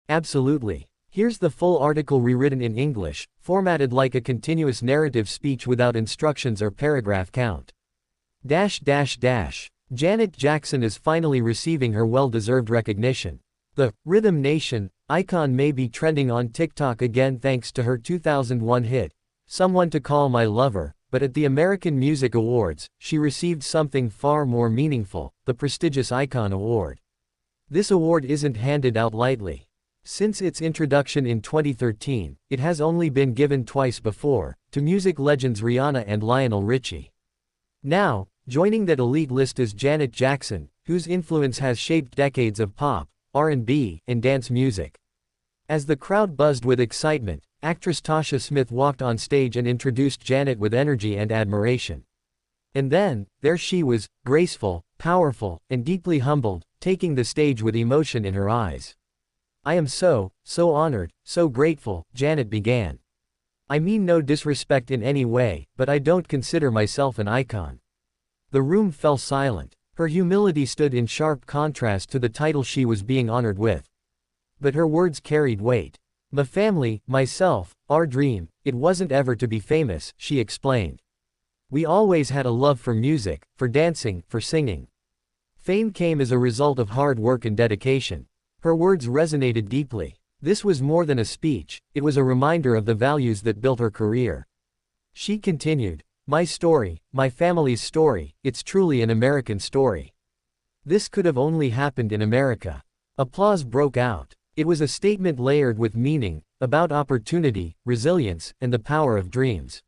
Absolutely. Here's the full article rewritten in English, formatted like a continuous narrative speech without instructions or paragraph count. Janet Jackson is finally receiving her well-deserved recognition. The Rhythm Nation icon may be trending on TikTok again thanks to her 2001 hit, Someone to Call My Lover, but at the American Music Awards, she received something far more meaningful, the prestigious Icon Award. This award isn't handed out lightly. Since its introduction in 2013, it has only been given twice before, to music legends Rihanna and Lionel Richie. Now, joining that elite list is Janet Jackson, whose influence has shaped decades of pop, R&B, and dance music. As the crowd buzzed with excitement, actress Tasha Smith walked on stage and introduced Janet with energy and admiration. And then, there she was, graceful, powerful, and deeply humbled, taking the stage with emotion in her eyes. "I am so honored, so grateful," Janet began. "I mean no disrespect in any way, but I don't consider myself an icon." The room fell silent. Her humility stood in sharp contrast to the title she was being honored with. But her words carried weight. "My family, myself, our dream, it wasn't ever to be famous," she explained. "We always had a love for music, for dancing, for singing. Fame came as a result of hard work and dedication." Her words resonated deeply. This was more than a speech, it was a reminder of the values that built her career. She continued, "My story, my family's story, it's truly an American story. This could have only happened in America." Applause broke out. It was a statement layered with meaning, about opportunity, resilience, and the power of dreams.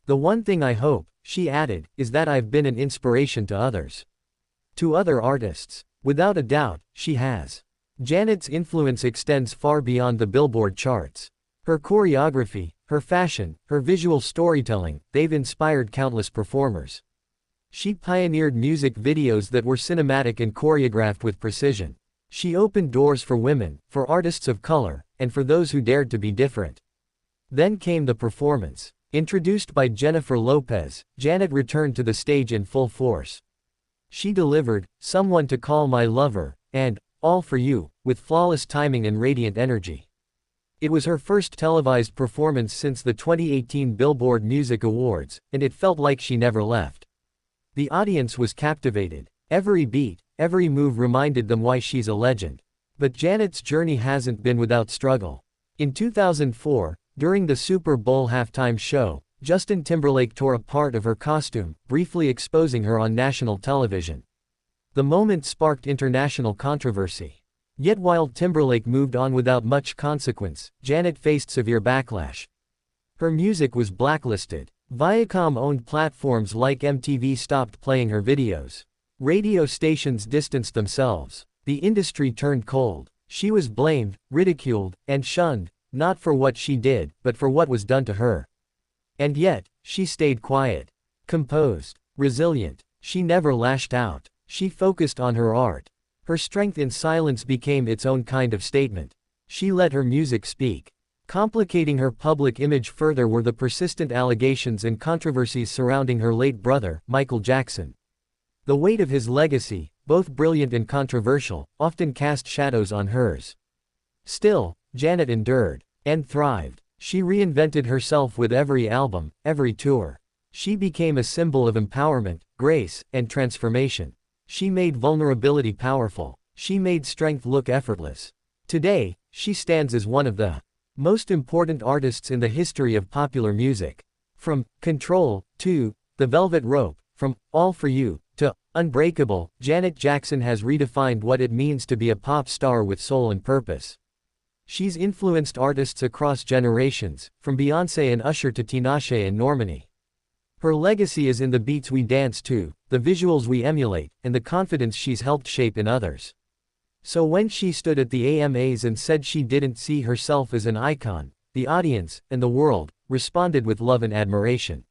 "The one thing I hope," she added, "is that I've been an inspiration to others. To other artists." Without a doubt, she has. Janet's influence extends far beyond the Billboard charts. Her choreography, her fashion, her visual storytelling, they've inspired countless performers. She pioneered music videos that were cinematic and choreographed with precision. She opened doors for women, for artists of color, and for those who dared to be different. Then came the performance. Introduced by Jennifer Lopez, Janet returned to the stage in full force. She delivered Someone to Call My Lover, and All for You, with flawless timing and radiant energy. It was her first televised performance since the 2018 Billboard Music Awards, and it felt like she never left. The audience was captivated. Every beat, every move reminded them why she's a legend. But Janet's journey hasn't been without struggle. In 2004, during the Super Bowl halftime show, Justin Timberlake tore a part of her costume, briefly exposing her on national television. The moment sparked international controversy. Yet while Timberlake moved on without much consequence, Janet faced severe backlash. Her music was blacklisted. Viacom-owned platforms like MTV stopped playing her videos. Radio stations distanced themselves. The industry turned cold. She was blamed, ridiculed, and shunned, not for what she did, but for what was done to her. And yet, she stayed quiet, composed, resilient. She never lashed out. She focused on her art. Her strength in silence became its own kind of statement. She let her music speak. Complicating her public image further were the persistent allegations and controversies surrounding her late brother, Michael Jackson. The weight of his legacy, both brilliant and controversial, often cast shadows on hers. Still, Janet endured and thrived. She reinvented herself with every album, every tour. She became a symbol of empowerment, grace, and transformation. She made vulnerability powerful. She made strength look effortless. Today, she stands as one of the most important artists in the history of popular music. From Control to The Velvet Rope, from All for You to Unbreakable, Janet Jackson has redefined what it means to be a pop star with soul and purpose. She's influenced artists across generations, from Beyoncé and Usher to Tinashe and Normani. Her legacy is in the beats we dance to, the visuals we emulate, and the confidence she's helped shape in others. So when she stood at the AMAs and said she didn't see herself as an icon, the audience, and the world, responded with love and admiration.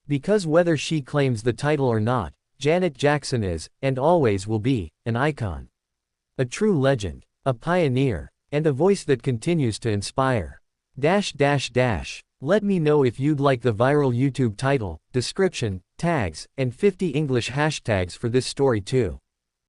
Because whether she claims the title or not, Janet Jackson is, and always will be, an icon. A true legend, a pioneer, and a voice that continues to inspire. Let me know if you'd like the viral YouTube title, description, tags, and 50 English hashtags for this story too.